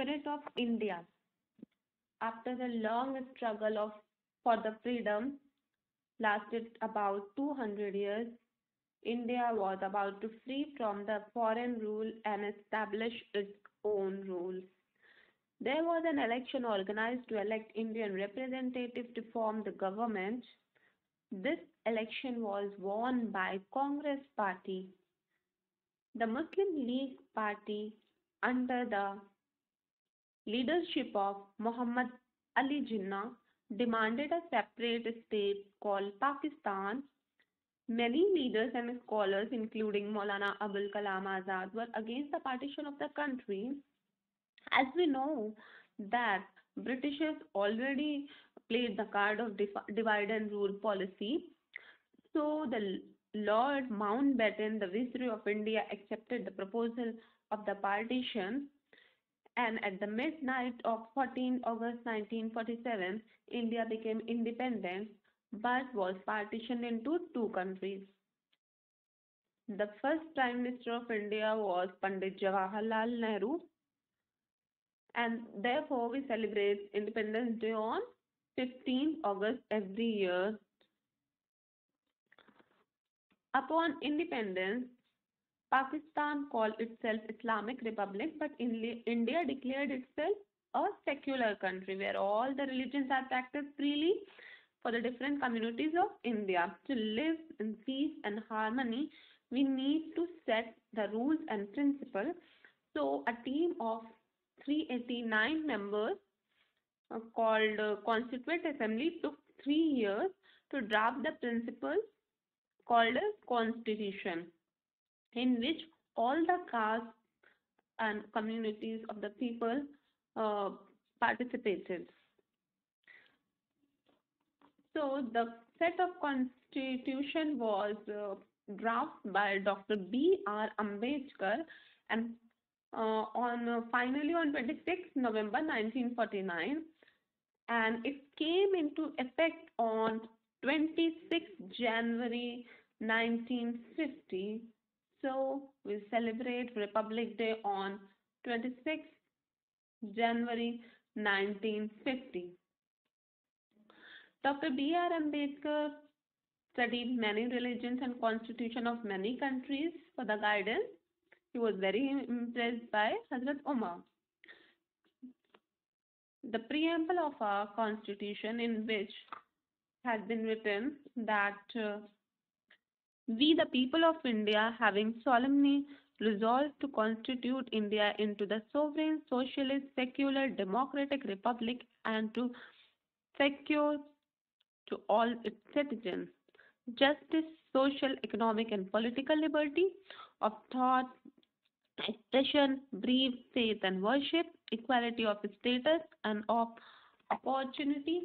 spirit of India. After the long struggle for the freedom, lasted about 200 years, India was about to free from the foreign rule and establish its own rules. There was an election organized to elect Indian representatives to form the government. This election was won by Congress Party. The Muslim League Party, under the leadership of Muhammad Ali Jinnah, demanded a separate state called Pakistan. Many leaders and scholars, including Maulana Abul Kalam Azad, were against the partition of the country. As we know that Britishers already played the card of divide and rule policy, so the Lord Mountbatten, the Viceroy of India, accepted the proposal of the partition, and at the midnight of 14 August 1947, India became independent but was partitioned into two countries. The first Prime Minister of India was Pandit Jawaharlal Nehru, and therefore we celebrate Independence Day on 15 August every year. Upon independence, Pakistan called itself Islamic Republic, but India declared itself a secular country where all the religions are practiced freely for the different communities of India. To live in peace and harmony, we need to set the rules and principles. So, a team of 389 members called Constituent Assembly took 3 years to draft the principles called as Constitution, in which all the castes and communities of the people uh, participated. So the set of constitution was drafted by Dr. B.R. Ambedkar, and finally on 26 November 1949, and it came into effect on 26 January 1950. So we celebrate Republic Day on 26 January 1950. Dr. B.R. Ambedkar studied many religions and constitution of many countries for the guidance. He was very impressed by Hazrat Umar. The preamble of our constitution, in which has been written that we, the people of India, having solemnly resolved to constitute India into the sovereign, socialist, secular, democratic republic, and to secure to all its citizens justice, social, economic, and political liberty of thought, expression, belief, faith, and worship, equality of status and of opportunity,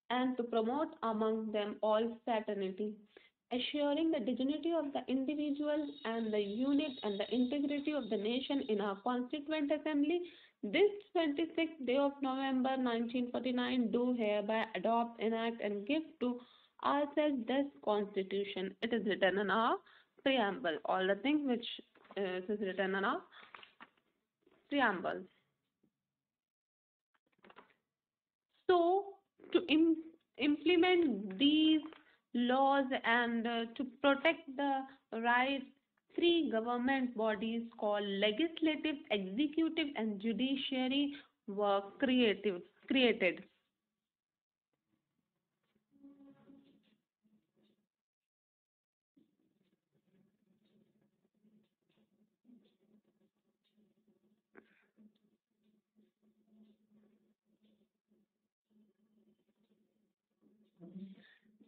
and to promote among them all fraternity, assuring the dignity of the individual and the unity and the integrity of the nation in our Constituent Assembly. This 26th day of November 1949 do hereby adopt, enact, and give to ourselves this Constitution. It is written in our preamble. All the things which is written in our preamble. So, to implement these laws and to protect the rights, three government bodies called legislative, executive, and judiciary were created.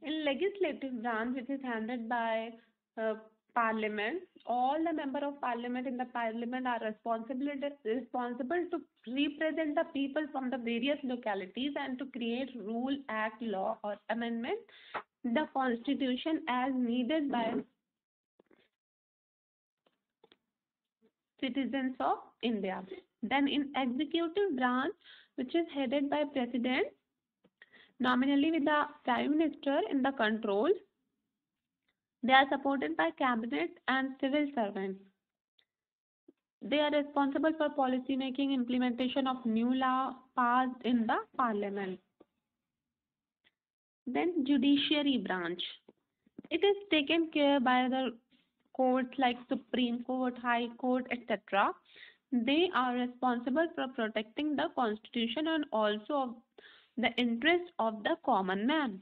In legislative branch, which is handled by uh, Parliament, all the member of Parliament in the Parliament are responsible to represent the people from the various localities and to create rule, act, law, or amendment the Constitution as needed by citizens of India. Then in executive branch, which is headed by President, nominally with the Prime Minister in the control, they are supported by cabinet and civil servants. They are responsible for policy making, implementation of new law passed in the parliament. Then judiciary branch. It is taken care by the courts like Supreme Court, High Court, etc. They are responsible for protecting the constitution and also of the interest of the common man.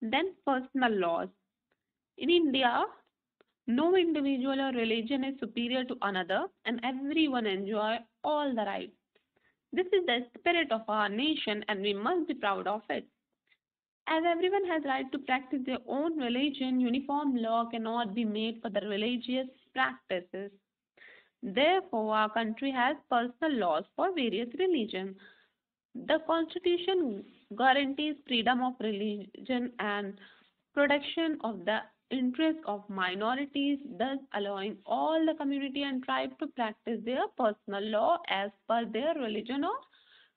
Then personal laws. In India, no individual or religion is superior to another and everyone enjoy all the rights. This is the spirit of our nation and we must be proud of it. As everyone has right to practice their own religion, uniform law cannot be made for the religious practices. Therefore, our country has personal laws for various religions. The Constitution guarantees freedom of religion and protection of the interests of minorities, thus allowing all the community and tribe to practice their personal law as per their religion or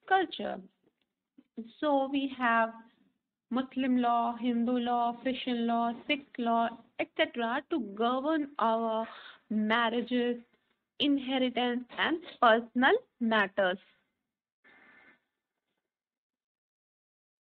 culture. So we have Muslim law, Hindu law, Christian law, Sikh law, etc. to govern our marriages, inheritance, and personal matters.